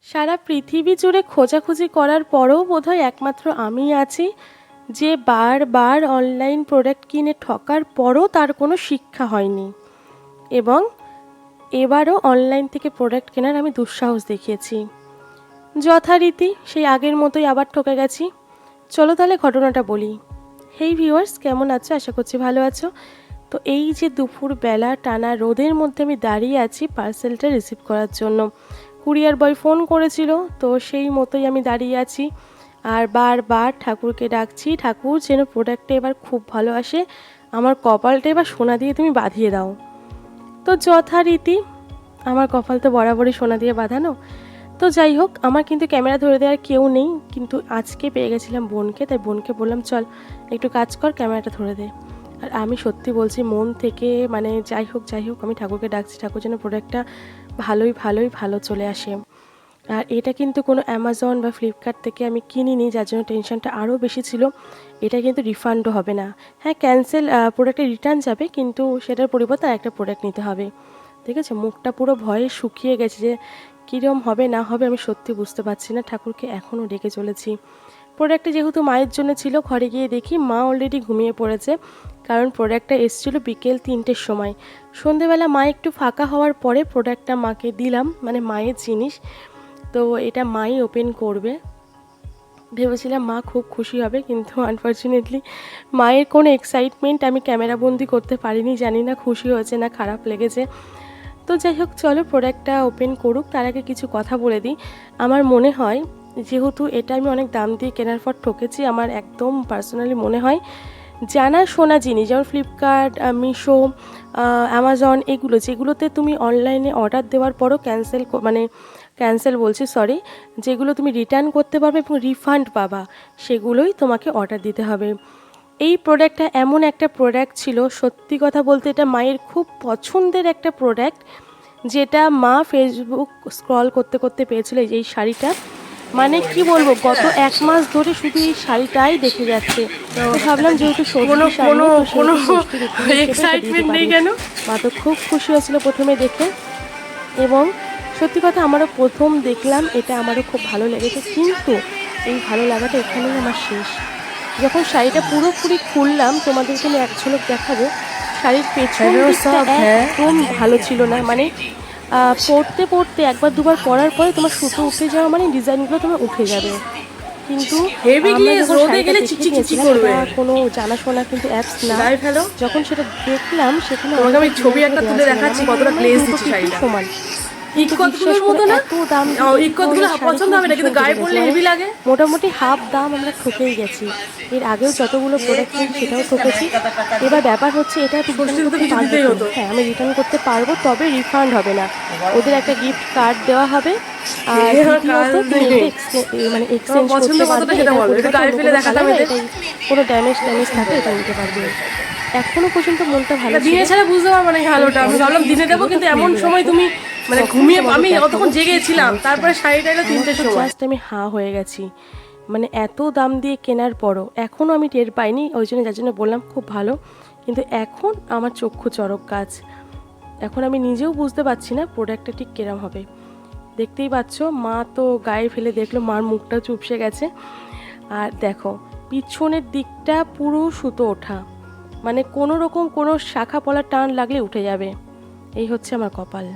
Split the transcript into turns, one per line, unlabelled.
সারা পৃথিবী জুড়ে খোঁজাখুঁজি করার পরেও বোধহয় একমাত্র আমিই আছি যে বারবার অনলাইন প্রোডাক্ট কিনে ঠকার পরও তার কোনো শিক্ষা হয়নি, এবং এবারও অনলাইন থেকে প্রোডাক্ট কেনার আমি দুঃসাহস দেখিয়েছি। যথারীতি সেই আগের মতোই আবার ঠকে গেছি। চলো তাহলে ঘটনাটা বলি। হেই ভিউয়ার্স, কেমন আছো? আশা করছি ভালো আছো। তো এই যে দুপুরবেলা টানা রোদের মধ্যে আমি দাঁড়িয়ে আছি পার্সেলটা রিসিভ করার জন্য। কুরিয়ার বয় ফোন করেছিল, তো সেই মতোই আমি দাঁড়িয়ে আছি আর বারবার ঠাকুরকে ডাকছি, ঠাকুর যেন প্রোডাক্টটা এবার খুব ভালো আসে, আমার কপালটা এবার সোনা দিয়ে তুমি বাঁধিয়ে দাও। তো যথারীতি আমার কপাল তো বরাবরই সোনা দিয়ে বাঁধানো। তো যাই হোক, আমার কিন্তু ক্যামেরা ধরে দেওয়ার কেউ নেই, কিন্তু আজকে পেয়ে গেছিলাম বোনকে, তাই বোনকে বললাম চল একটু কাজ কর, ক্যামেরাটা ধরে দে। আর আমি সত্যি বলছি মন থেকে, মানে যাই হোক আমি ঠাকুরকে ডাকছি, ঠাকুর যেন প্রোডাক্টটা ভালো চলে আসে। আর এটা কিন্তু কোনো অ্যামাজন বা ফ্লিপকার্ট থেকে আমি কিনিনি, যার জন্য টেনশনটা আরও বেশি ছিল। এটা কিন্তু রিফান্ডও হবে না। হ্যাঁ, ক্যান্সেল, প্রোডাক্টে রিটার্ন যাবে, কিন্তু সেটার পরিবর্তে একটা প্রোডাক্ট নিতে হবে। ঠিক আছে, মুখটা পুরো ভয়ে শুকিয়ে গেছে যে কীরকম হবে না হবে আমি সত্যি বুঝতে পারছি না। ঠাকুরকে এখনও ডেকে চলেছি। প্রোডাক্টটা যেহেতু মায়ের জন্য ছিল, ঘরে গিয়ে দেখি মা অলরেডি ঘুমিয়ে পড়েছে, কারণ প্রোডাক্টটা এসেছিলো বিকেল 3টের সময়। সন্ধেবেলা মা একটু ফাঁকা হওয়ার পরে প্রোডাক্টটা মাকে দিলাম, মানে মায়ের জিনিস, তো এটা মাই ওপেন করবে। ভেবেছিলাম মা খুব খুশি হবে, কিন্তু আনফর্চুনেটলি মায়ের কোনো এক্সাইটমেন্ট আমি ক্যামেরাবন্দি করতে পারিনি। জানি না খুশি হয়েছে না খারাপ লেগেছে। তো যাই হোক, চলো প্রোডাক্টটা ওপেন করুক। তার আগে কিছু কথা বলে দিই। আমার মনে হয়, যেহেতু এটা আমি অনেক দাম দিয়ে কেনার পর ঠকেছি, আমার একদম পার্সোনালি মনে হয় জানা শোনা জিনিস যেমন ফ্লিপকার্ট, মিশো, অ্যামাজন, এগুলো যেগুলোতে তুমি অনলাইনে অর্ডার দেওয়ার পরও ক্যান্সেল বলছি, সরি, যেগুলো তুমি রিটার্ন করতে পারবে এবং রিফান্ড পাবা, সেগুলোই তোমাকে অর্ডার দিতে হবে। এই প্রোডাক্টটা এমন একটা প্রোডাক্ট ছিল, সত্যি কথা বলতে এটা মায়ের খুব পছন্দের একটা প্রোডাক্ট, যেটা মা ফেসবুক স্ক্রল করতে করতে পেয়েছিল এই শাড়িটা। মানে কি বলবো, গত 1 মাস ধরে শুধু এই শাড়িটাই দেখে যাচ্ছে। তো ভাবলাম যেহেতু এক্সাইটমেন্ট নেই কেন, মা তো খুব খুশি হয়েছিল প্রথমে দেখে, এবং সত্যি কথা আমারও প্রথম দেখলাম, এটা আমারও খুব ভালো লেগেছে। কিন্তু এই ভালো লাগাটা এখানেই আমার শেষ। যখন শাড়িটা পুরোপুরি খুললাম, তোমাদেরকে আমি এক ঝলক দেখাবো। শাড়ির পেছন দিকটা একদম ভালো ছিল না, মানে পরতে পরতে একবার দুবার পরার পরে তোমার সুতো উঠে যাওয়া, মানে ডিজাইনগুলো তোমার উঠে যাবে। কিন্তু কোনো জানাশোনা কিন্তু অ্যাপস না, যখন সেটা দেখলাম সেখানে
আমি ছবি একটা তুলে দেখাচ্ছি কতটা গ্লেজ দিচ্ছে শাড়িটা।
সমান মোটামুটি হাফ দাম আমরা ঠকেই গেছি। এর আগেও যতগুলো প্রোডাক্ট নিই সেটাও ঠকেছি। এবার ব্যাপার হচ্ছে এটা হ্যাঁ, আমি রিটার্ন করতে পারবো, তবে রিফান্ড হবে না। ওদের একটা গিফট কার্ড দেওয়া হবে, আর মানে এক্সচেঞ্জ করতে পারবে, কোনো ড্যামেজ থাকলে এটা নিতে পারবে। এখনো পর্যন্ত মনটা ভালো
দিনে ছাড়া বুঝতে পারবো না ভালোটা। আমি ভাবলাম দিনে দেবো, কিন্তু এমন সময় তুমি মানে ঘুমিয়ে, আমি অতক্ষণ জেগেছিলাম, তারপরে শাড়িটা এলো 3টের সময়।
জাস্ট আমি হয়ে গেছি, মানে এত দাম দিয়ে কেনার পরও এখনও আমি টের পাইনি, ওই জন্য যার জন্য বললাম খুব ভালো। কিন্তু এখন আমার চক্ষু চড়ক গাছ, এখন আমি নিজেও বুঝতে পারছি না প্রোডাক্টটা ঠিক কিরম হবে। দেখতেই পাচ্ছ, মা তো গায়ে ফেলে দেখলো, মার মুখটা চুপসে গেছে। আর দেখো পিছনের দিকটা পুরো সুতো ওঠা, মানে কোনো রকম কোনো শাখা পলার টান লাগলে উঠে যাবে। এই হচ্ছে আমার কপাল।